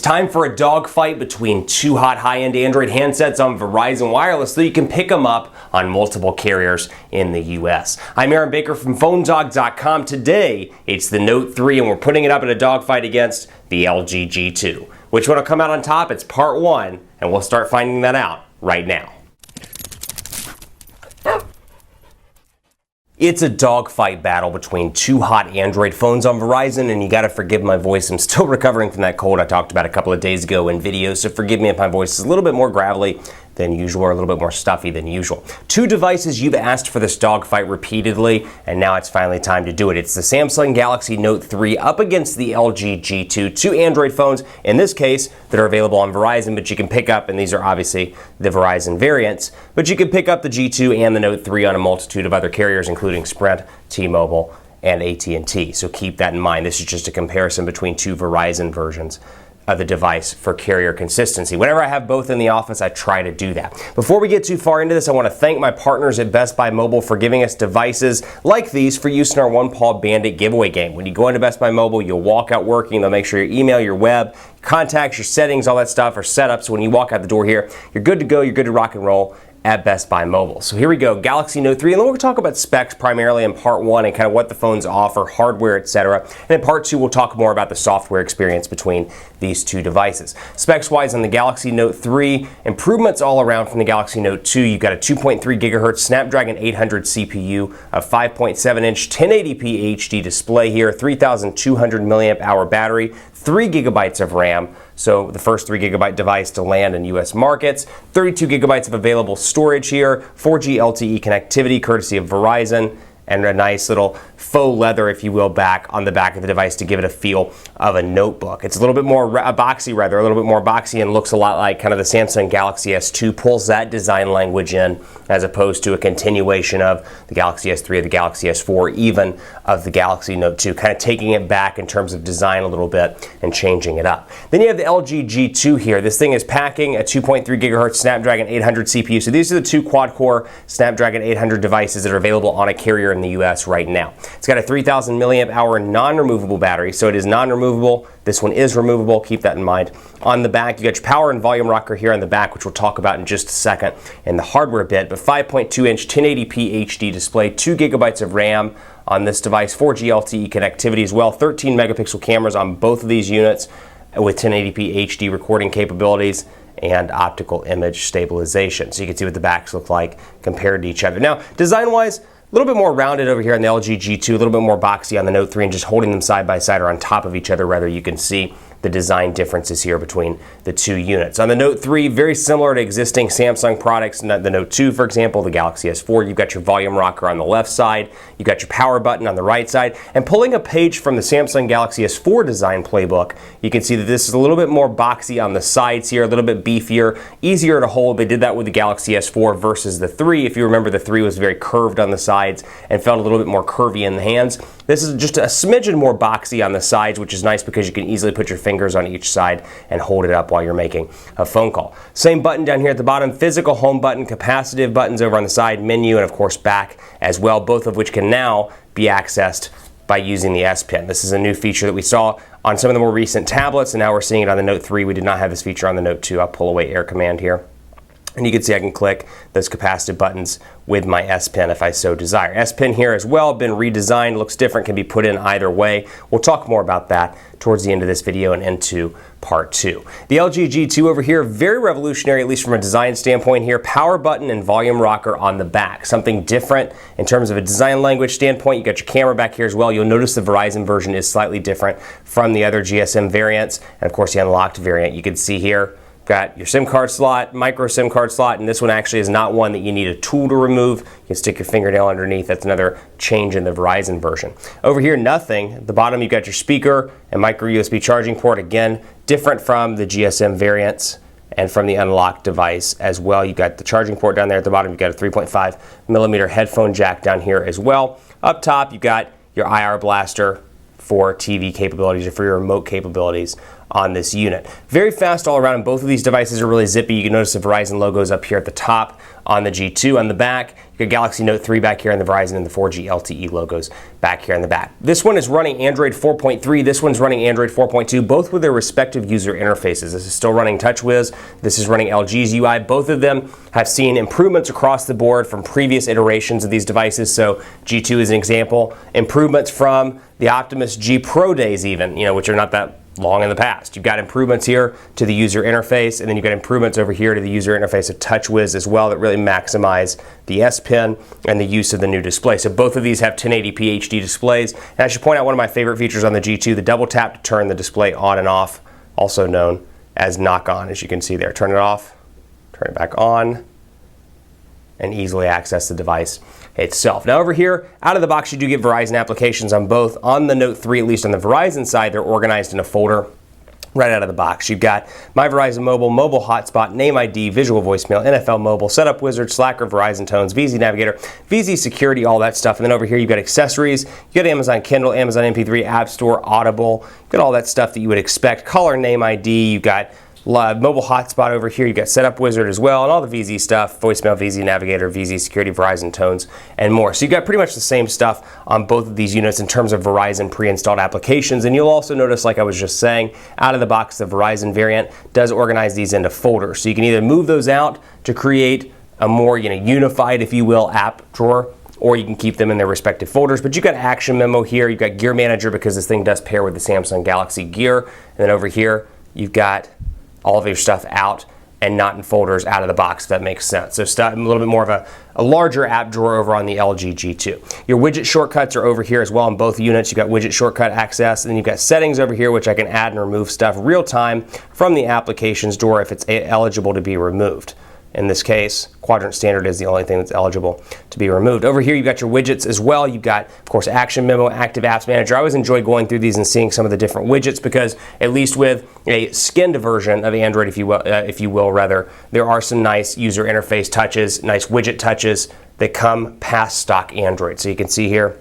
time for a dogfight between two hot high-end Android handsets on Verizon Wireless so you can pick them up on multiple carriers in the US. I'm Aaron Baker from PhoneDog.com. Today, it's the Note 3 and we're putting it up in a dogfight against the LG G2. Which one will come out on top? It's part one, and we'll start finding that out right now. It's a dogfight battle between two hot Android phones on Verizon, and you gotta forgive my voice. I'm still recovering from that cold I talked about a couple of days ago in videos, so forgive me if my voice is a little bit more gravelly than usual, or a little bit more stuffy than usual. Two devices you've asked for this dogfight repeatedly, and now it's finally time to do it. It's the Samsung Galaxy Note 3 up against the LG G2, two Android phones, in this case, that are available on Verizon, but you can pick up, and these are obviously the Verizon variants, but you can pick up the G2 and the Note 3 on a multitude of other carriers, including Sprint, T-Mobile, and AT&T. So keep that in mind. This is just a comparison between two Verizon versions of the device for carrier consistency. Whenever I have both in the office, I try to do that. Before we get too far into this, I want to thank my partners at Best Buy Mobile for giving us devices like these for use in our One Paw Bandit giveaway game. When you go into Best Buy Mobile, you'll walk out working. They'll make sure your email, your web, contacts, your settings, all that stuff are set up so when you walk out the door here, you're good to go, you're good to rock and roll at Best Buy Mobile. So here we go, Galaxy Note 3, and then we'll talk about specs primarily in part one and kind of what the phones offer, hardware, etc. And in part two, we'll talk more about the software experience between these two devices. Specs-wise on the Galaxy Note 3, improvements all around from the Galaxy Note 2. You've got a 2.3 gigahertz Snapdragon 800 CPU, a 5.7-inch 1080p HD display here, 3,200 milliamp hour battery, 3 gigabytes of RAM, so the first 3 gigabyte device to land in US markets, 32 gigabytes of available storage here, 4G LTE connectivity courtesy of Verizon, and a nice little faux leather, if you will, back on the back of the device to give it a feel of a notebook. It's a little bit more boxy, a little bit more boxy, and looks a lot like kind of the Samsung Galaxy S2, pulls that design language in as opposed to a continuation of the Galaxy S3 or the Galaxy S4, even of the Galaxy Note 2, kind of taking it back in terms of design a little bit and changing it up. Then you have the LG G2 here. This thing is packing a 2.3 gigahertz Snapdragon 800 CPU. So these are the two quad-core Snapdragon 800 devices that are available on a carrier in the US right now. It's got a 3,000 milliamp hour non-removable battery, so it is non-removable. This one is removable, keep that in mind. On the back, you got your power and volume rocker here on the back, which we'll talk about in just a second in the hardware bit, but 5.2-inch 1080p HD display, 2 gigabytes of RAM on this device, 4G LTE connectivity as well, 13 megapixel cameras on both of these units with 1080p HD recording capabilities and optical image stabilization. So you can see what the backs look like compared to each other. Now, design-wise, a little bit more rounded over here on the LG G2, a little bit more boxy on the Note 3, and just holding them side by side or on top of each other, rather, you can see the design differences here between the two units. On the Note 3, very similar to existing Samsung products. The Note 2, for example, the Galaxy S4, you've got your volume rocker on the left side, you've got your power button on the right side, and pulling a page from the Samsung Galaxy S4 design playbook, you can see that this is a little bit more boxy on the sides here, a little bit beefier, easier to hold. They did that with the Galaxy S4 versus the 3. If you remember, the 3 was very curved on the sides and felt a little bit more curvy in the hands. This is just a smidgen more boxy on the sides, which is nice because you can easily put your fingers on each side and hold it up while you're making a phone call. Same button down here at the bottom, physical home button, capacitive buttons over on the side, menu, and of course back as well, both of which can now be accessed by using the S Pen. This is a new feature that we saw on some of the more recent tablets, and now we're seeing it on the Note 3. We did not have this feature on the Note 2. I'll pull away Air Command here. And you can see I can click those capacitive buttons with my S Pen if I so desire. S Pen here as well, been redesigned, looks different, can be put in either way. We'll talk more about that towards the end of this video and into part two. The LG G2 over here, very revolutionary, at least from a design standpoint here. Power button and volume rocker on the back. Something different in terms of a design language standpoint. You got your camera back here as well. You'll notice the Verizon version is slightly different from the other GSM variants. And of course the unlocked variant, you can see here, got your SIM card slot, micro SIM card slot, and this one actually is not one that you need a tool to remove. You can stick your fingernail underneath. That's another change in the Verizon version. Over here, nothing. At the bottom, you've got your speaker and micro USB charging port. Again, different from the GSM variants and from the unlocked device as well. You've got the charging port down there at the bottom. You've got a 3.5 millimeter headphone jack down here as well. Up top, you've got your IR blaster for TV capabilities or for your remote capabilities on this unit. Very fast all around, and both of these devices are really zippy. You can notice the Verizon logos up here at the top on the G2. On the back, you got Galaxy Note 3 back here, and the Verizon and the 4G LTE logos back here in the back. This one is running Android 4.3. This one's running Android 4.2, both with their respective user interfaces. This is still running TouchWiz. This is running LG's UI. Both of them have seen improvements across the board from previous iterations of these devices. So G2 is an example. Improvements from the Optimus G Pro days even, which are not that long in the past. You've got improvements here to the user interface, and then you've got improvements over here to the user interface of TouchWiz as well that really maximize the S Pen and the use of the new display. So both of these have 1080p HD displays. And I should point out one of my favorite features on the G2, the double tap to turn the display on and off, also known as knock on, as you can see there. Turn it off, turn it back on, and easily access the device itself. Now over here, out of the box, you do get Verizon applications on both. On the Note 3, at least on the Verizon side, they're organized in a folder right out of the box. You've got My Verizon Mobile, Mobile Hotspot, Name ID, Visual Voicemail, NFL Mobile, Setup Wizard, Slacker, Verizon Tones, VZ Navigator, VZ Security, all that stuff. And then over here, you've got accessories. You got Amazon Kindle, Amazon MP3, App Store, Audible. You've got all that stuff that you would expect. Caller Name ID, you've got Mobile Hotspot over here, you've got Setup Wizard as well, and all the VZ stuff, Voicemail, VZ Navigator, VZ Security, Verizon Tones, and more. So you've got pretty much the same stuff on both of these units in terms of Verizon pre-installed applications. And you'll also notice, like I was just saying, out of the box, the Verizon variant does organize these into folders. So you can either move those out to create a more unified, if you will, app drawer, or you can keep them in their respective folders. But you've got Action Memo here, you've got Gear Manager because this thing does pair with the Samsung Galaxy Gear. And then over here, you've got all of your stuff out and not in folders out of the box, if that makes sense. So a little bit more of a larger app drawer over on the LG G2. Your widget shortcuts are over here as well on both units. You've got widget shortcut access, and then you've got settings over here, which I can add and remove stuff real time from the applications drawer if it's eligible to be removed. In this case, Quadrant Standard is the only thing that's eligible to be removed. Over here, you've got your widgets as well. You've got, of course, Action Memo, Active Apps Manager. I always enjoy going through these and seeing some of the different widgets because, at least with a skinned version of Android, if you will, there are some nice user interface touches, nice widget touches that come past stock Android. So you can see here,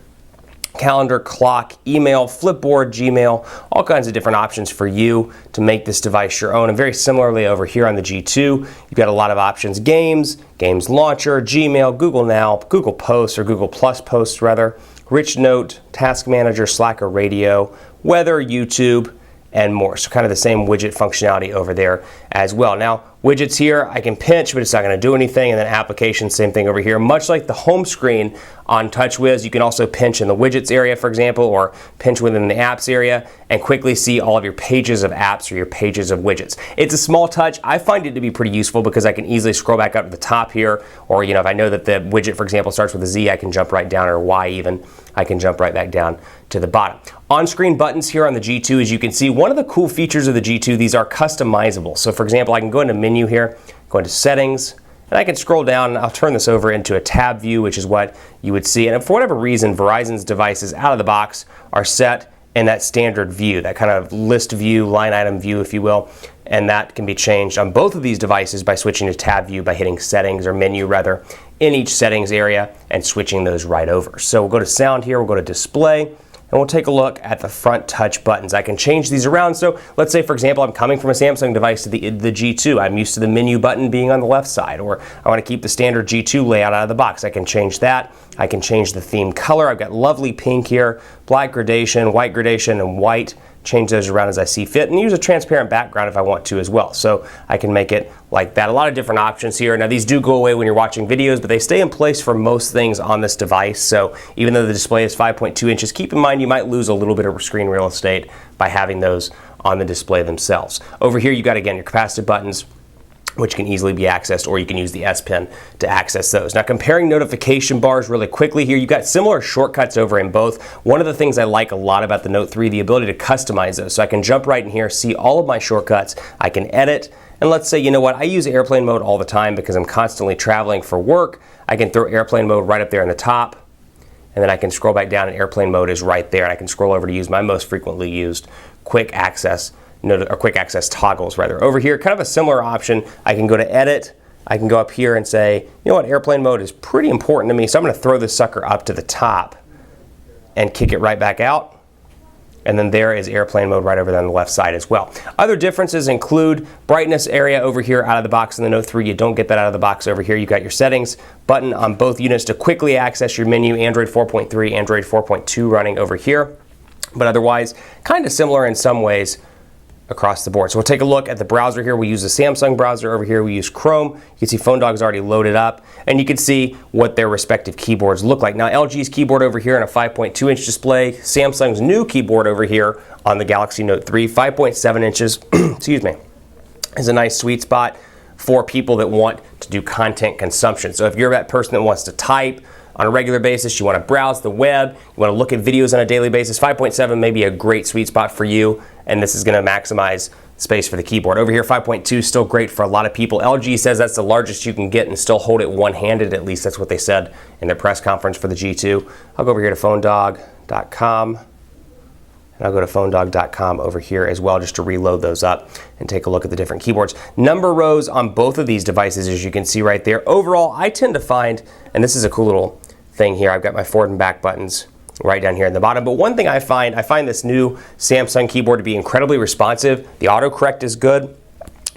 calendar, clock, email, Flipboard, Gmail, all kinds of different options for you to make this device your own. And very similarly over here on the G2, you've got a lot of options: games, games launcher, Gmail, Google Now, Google Posts, or Google Plus Posts rather, Rich Note, Task Manager, Slacker Radio, Weather, YouTube, and more. So kind of the same widget functionality over there as well. Now, widgets here, I can pinch, but it's not going to do anything. And then applications, same thing over here. Much like the home screen on TouchWiz, you can also pinch in the widgets area, for example, or pinch within the apps area and quickly see all of your pages of apps or your pages of widgets. It's a small touch. I find it to be pretty useful because I can easily scroll back up to the top here, or if I know that the widget, for example, starts with a Z, I can jump right down, or Y even, I can jump right back down to the bottom. On-screen buttons here on the G2, as you can see, one of the cool features of the G2, these are customizable. So for example, I can go into menu here, go into settings, and I can scroll down and I'll turn this over into a tab view, which is what you would see. And for whatever reason, Verizon's devices out of the box are set in that standard view, that kind of list view, line item view, if you will. And that can be changed on both of these devices by switching to tab view, by hitting settings, or menu rather, in each settings area and switching those right over. So we'll go to sound here, we'll go to display, and we'll take a look at the front touch buttons. I can change these around. So let's say, for example, I'm coming from a Samsung device to the G2. I'm used to the menu button being on the left side, or I want to keep the standard G2 layout out of the box. I can change that. I can change the theme color. I've got lovely pink here, black gradation, white gradation, and white. Change those around as I see fit, and use a transparent background if I want to as well. So I can make it like that. A lot of different options here. Now these do go away when you're watching videos, but they stay in place for most things on this device. So even though the display is 5.2 inches, keep in mind you might lose a little bit of screen real estate by having those on the display themselves. Over here you got, again, your capacitive buttons, which can easily be accessed, or you can use the S Pen to access those. Now, comparing notification bars really quickly here, you've got similar shortcuts over in both. One of the things I like a lot about the Note 3, the ability to customize those. So I can jump right in here, see all of my shortcuts, I can edit, and let's say, you know what, I use airplane mode all the time because I'm constantly traveling for work. I can throw airplane mode right up there in the top, and then I can scroll back down and airplane mode is right there, and I can scroll over to use my most frequently used quick access toggles rather. Over here, kind of a similar option. I can go to edit. I can go up here and say, you know what, airplane mode is pretty important to me, so I'm going to throw this sucker up to the top and kick it right back out. And then there is airplane mode right over there on the left side as well. Other differences include brightness area over here out of the box in the Note 3. You don't get that out of the box over here. You got your settings button on both units to quickly access your menu. Android 4.3, Android 4.2 running over here. But otherwise, kind of similar in some ways across the board. So we'll take a look at the browser here. We use the Samsung browser over here. We use Chrome. You can see PhoneDog's already loaded up, and you can see what their respective keyboards look like. Now, LG's keyboard over here on a 5.2-inch display. Samsung's new keyboard over here on the Galaxy Note 3, 5.7 inches, excuse me, is a nice sweet spot for people that want to do content consumption. So if you're that person that wants to type on a regular basis, you want to browse the web, you want to look at videos on a daily basis, 5.7 may be a great sweet spot for you, and this is going to maximize space for the keyboard. Over here, 5.2 still great for a lot of people. LG says that's the largest you can get and still hold it one-handed, at least that's what they said in their press conference for the G2. I'll go over here to PhoneDog.com, and I'll go to PhoneDog.com over here as well just to reload those up and take a look at the different keyboards. Number rows on both of these devices, as you can see right there. Overall, I tend to find, and this is a cool little thing here, I've got my forward and back buttons right down here in the bottom. But one thing I find this new Samsung keyboard to be incredibly responsive. The autocorrect is good.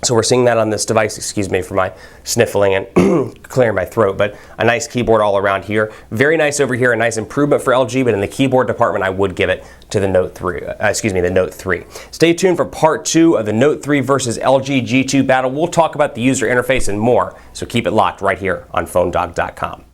So we're seeing that on this device, excuse me for my sniffling and clearing my throat, but a nice keyboard all around here. Very nice over here, a nice improvement for LG, but in the keyboard department, I would give it to the Note 3, the Note 3. Stay tuned for part 2 of the Note 3 versus LG G2 battle. We'll talk about the user interface and more, so keep it locked right here on PhoneDog.com.